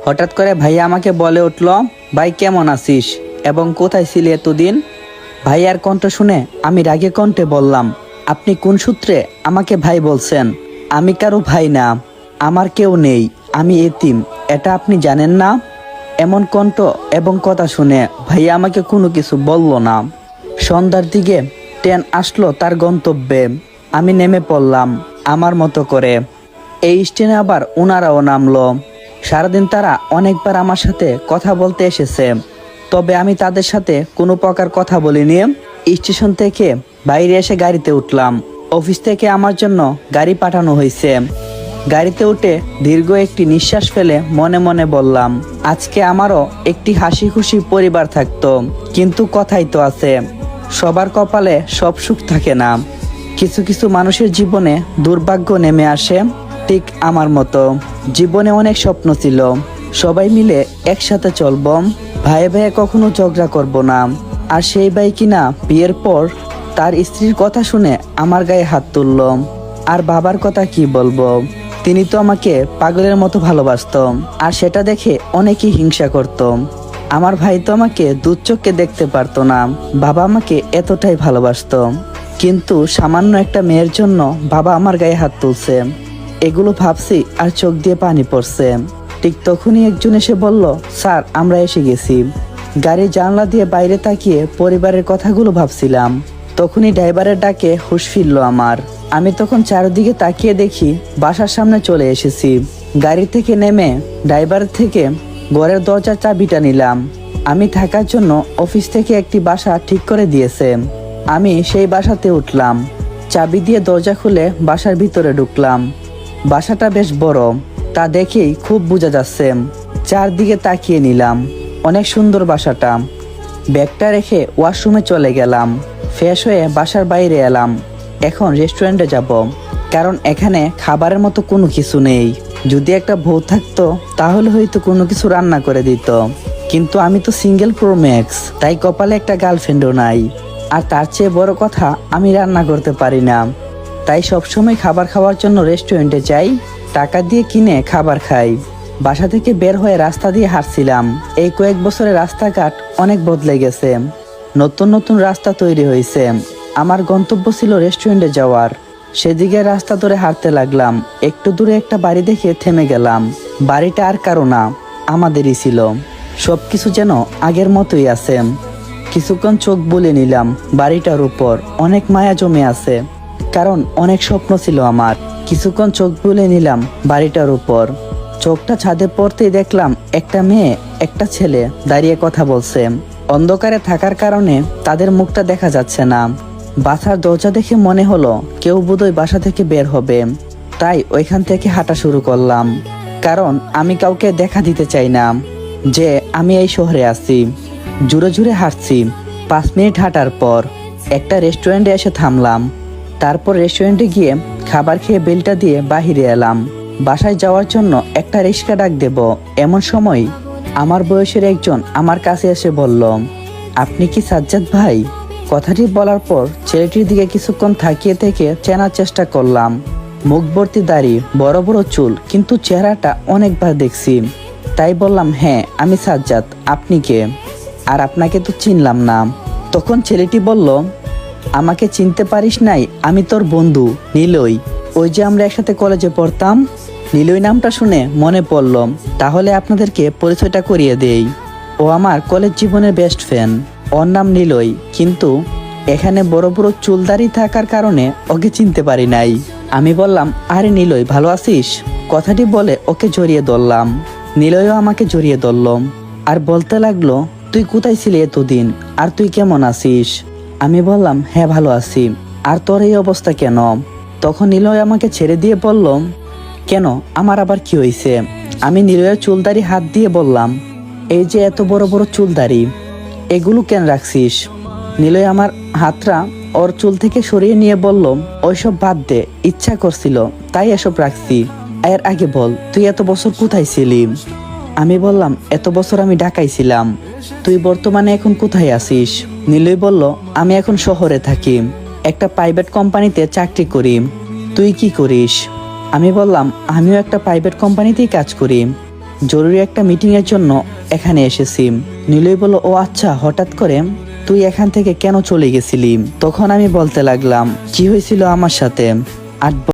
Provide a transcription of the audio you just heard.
হঠাৎ করে ভাইয়া আমাকে বলে উঠল, ভাই কেমন আছিস এবং কোথায় ছিলি এতদিন? ভাইয়ার কণ্ঠ শুনে আমি রাগে কণ্ঠে বললাম, আপনি কোন সূত্রে আমাকে ভাই বলছেন? আমি কারো ভাই না, আমার কেউ নেই, আমি এতিম, এটা আপনি জানেন না? এমন কণ্ঠ এবং কথা শুনে ভাইয়া আমাকে কোনো কিছু বলল না। সন্ধ্যার দিকে ট্রেন আসলো তার গন্তব্যে। আমি নেমে পড়লাম আমার মতো করে। এই স্টেশনে আবার ওনারাও নামলো। সারাদিন তারা অনেকবার আমার সাথে কথা বলতে এসেছে, তবে আমি তাদের সাথে কোনো প্রকার কথা বলিনি। স্টেশন থেকে বাইরে এসে গাড়িতে উঠলাম। অফিস থেকে আমার জন্য গাড়ি পাঠানো হয়েছে। গাড়িতে উঠে দীর্ঘ একটি নিঃশ্বাস ফেলে মনে মনে বললাম, আজকে আমারও একটি হাসি খুশি পরিবার থাকতো। কিন্তু কথাই তো আছে, সবার কপালে সব সুখ থাকে না। কিছু কিছু মানুষের জীবনে দুর্ভাগ্য নেমে আসে। ঠিক আমার মতো জীবনে অনেক স্বপ্ন ছিল, সবাই মিলে একসাথে চলবো, ভাইয়ে ভাইয়ে কখনো ঝগড়া করব না। আর সেই ভাই কিনা বিয়ের পর তার স্ত্রীর কথা শুনে আমার গায়ে হাত তুলল। আর বাবার কথা কি বলবো, তিনি তো আমাকে পাগলের মতো ভালোবাসত, আর সেটা দেখে অনেকেই হিংসা করত। আমার ভাই তো আমাকে দুচোখে দেখতে পারতো না, বাবা আমাকে এতটাই ভালোবাসতো। কিন্তু সামান্য একটা মেয়ের জন্য বাবা আমার গায়ে হাত তুলছে, এগুলো ভাবছি আর চোখ দিয়ে পানি পড়ছে। ঠিক তখনই একজন এসে বলল, স্যার আমরা এসে গেছি। গাড়ির জানলা দিয়ে বাইরে তাকিয়ে পরিবারের কথাগুলো ভাবছিলাম। তখনই ড্রাইভারের ডাকে হুঁশ ফিরল আমার। আমি তখন চারিদিকে তাকিয়ে দেখি বাসার সামনে চলে এসেছি। গাড়ি থেকে নেমে ড্রাইভারের থেকে ঘরের দরজার চাবিটা নিলাম। আমি থাকার জন্য অফিস থেকে একটি বাসা ঠিক করে দিয়েছে। আমি সেই বাসাতে উঠলাম, চাবি দিয়ে দরজা খুলে বাসার ভিতরে ঢুকলাম। বাসাটা বেশ বড়, তা দেখেই খুব বোঝা যাচ্ছে। চারদিকে তাকিয়ে নিলাম, অনেক সুন্দর বাসাটা। ব্যাগটা রেখে ওয়াশরুমে চলে গেলাম। ফ্রেশ হয়ে বাসার বাইরে এলাম। এখন রেস্টুরেন্টে যাব, কারণ এখানে খাবারের মতো কোনো কিছু নেই। যদি একটা বউ থাকতো তাহলে হয়তো কোনো কিছু রান্না করে দিত, কিন্তু আমি তো সিঙ্গেল প্রো ম্যাক্স, তাই কপালে একটা গার্লফ্রেন্ডও নাই। আর তার চেয়ে বড় কথা, আমি রান্না করতে পারি না। তাই সবসময় খাবার খাওয়ার জন্য রেস্টুরেন্টে যাই, টাকা দিয়ে কিনে খাবার খাই। বাসা থেকে বের হয়ে রাস্তা দিয়ে হাঁটছিলাম। এই কয়েক বছরে রাস্তাঘাট অনেক বদলে গেছে, নতুন নতুন রাস্তা তৈরি হয়েছে। আমার গন্তব্য ছিল রেস্টুরেন্টে যাওয়ার। সেদিকে রাস্তা ধরে হাঁটতে লাগলাম। একটু দূরে একটা বাড়ি দেখে থেমে গেলাম। বাড়িটা আর কারো না, আমাদেরই ছিল। সবকিছু যেন আগের মতোই আছে। কিছুক্ষণ চোখ বুলে নিলাম বাড়িটার উপর। অনেক মায়া জমে আছে, কারণ অনেক স্বপ্ন ছিল আমার। কিছুক্ষণ চোখ বুলে নিলাম বাড়িটার উপর। চোখটা ছাদে পড়তেই দেখলাম একটা মেয়ে একটা ছেলে দাঁড়িয়ে কথা বলছে। অন্ধকারে থাকার কারণে তাদের মুখটা দেখা যাচ্ছে না। বাসার দরজা দেখে মনে হলো কেউ বোধহয় বাসা থেকে বের হবে, তাই ওইখান থেকে হাঁটা শুরু করলাম। কারণ আমি কাউকে দেখা দিতে চাই না যে আমি এই শহরে আছি। জুড়ে জুড়ে হাঁটছি। 5 মিনিট হাঁটার পর একটা রেস্টুরেন্টে এসে থামলাম। তারপর রেস্টুরেন্টে গিয়ে খাবার খেয়ে বিলটা দিয়ে বাহিরে এলাম। বাসায় যাওয়ার জন্য একটা রিক্সা ডাক দেব, এমন সময় আমার বয়সের একজন আমার কাছে এসে বলল, আপনি কি সাজ্জাদ ভাই? কথাটি বলার পর ছেলেটির দিকে কিছুক্ষণ তাকিয়ে থেকে চেনার চেষ্টা করলাম। মুখ ভর্তি দাড়ি, বড় বড় চুল, কিন্তু চেহারাটা অনেকবার দেখছি। তাই বললাম, হ্যাঁ আমি সাজ্জাদ, আপনি কে? আর আপনাকে তো চিনলাম না। তখন ছেলেটি বলল, আমাকে চিনতে পারিস নাই? আমি তোর বন্ধু নিলয়, ওই যে আমরা একসাথে কলেজে পড়তাম। নিলয় নামটা শুনে মনে পড়ল, তাহলে আপনাদেরকে পরিচয়টা করিয়ে দেই। ও আমার কলেজ জীবনের বেস্ট ফ্রেন্ড। ওর নাম নিলয়, কিন্তু এখানে বড় বড় চুলদারি থাকার কারণে ওকে চিনতে পারি নাই। আমি বললাম, আরে নিলয় ভালো আছিস? কথাটি বলে ওকে জড়িয়ে ধরলাম। নিলয়ও আমাকে জড়িয়ে ধরল আর বলতে লাগলো, তুই কোথায় ছিলি এতদিন, আর তুই কেমন আছিস? আমি বললাম, হ্যাঁ ভালো আছি। আর তোর এই অবস্থা কেন? তখন নিলয় আমাকে ছেড়ে দিয়ে বলল, কেন, আমার আবার কি হয়েছে? আমি নিলয়ের চুলদারি হাত দিয়ে বললাম, এই যে এত বড় বড় চুলদারি, এগুলো কেন রাখছিস? নিলয় আমার হাতটা ওর চুল থেকে সরিয়ে নিয়ে বলল, ওইসব বাদ দে, ইচ্ছা করছিল তাই এসব রাখছি। এর আগে বল, তুই এত বছর কোথায় ছিলি? আমি বললাম, এত বছর আমি ঢাকায় ছিলাম। তুই বর্তমানে এখন কোথায় আছিস? নিলয় বলল, আমি এখন শহরে থাকি, একটা প্রাইভেট কোম্পানিতে চাকরি করি। তুই কি করিস? আমি বললাম, আমিও একটা প্রাইভেট কোম্পানিতেই কাজ করি। জরুরি একটা মিটিং এর জন্য এখানে এসেছি। নিলয় বলল, ও আচ্ছা, হঠাৎ করে তুই এখান থেকে কেন চলে গেছিলি? তখন আমি বলতে লাগলাম কি হয়েছিল আমার সাথে। 8